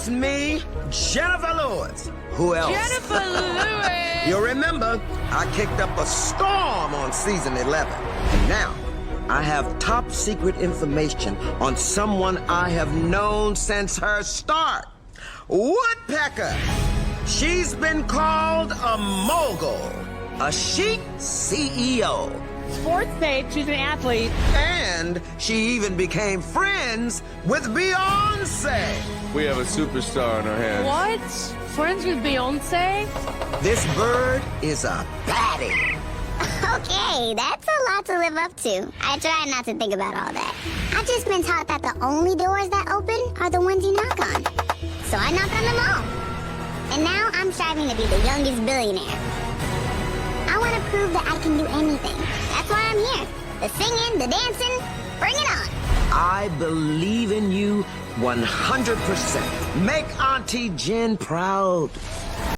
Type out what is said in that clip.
just me, Jennifer Lewis. Who else? Jennifer Lewis! You remember, I kicked up a storm on season 11. And now, I have top secret information on someone I have known since her start. Woodpecker. She's been called a mogul, a chic CEO. Sports page, she's an athlete. And she even became friends with Beyonce. We have a superstar on our hands. What? Friends with Beyonce? This bird is a baddie. Okay, that's a lot to live up to. I try not to think about all that. I've just been taught that the only doors that open are the ones you knock on. So I knock on them all. And now I'm striving to be the youngest billionaire. I want to prove that I can do anything. That's why I'm here. The singing, the dancing, bring it on. I believe in you 100%. Make Auntie Jen proud.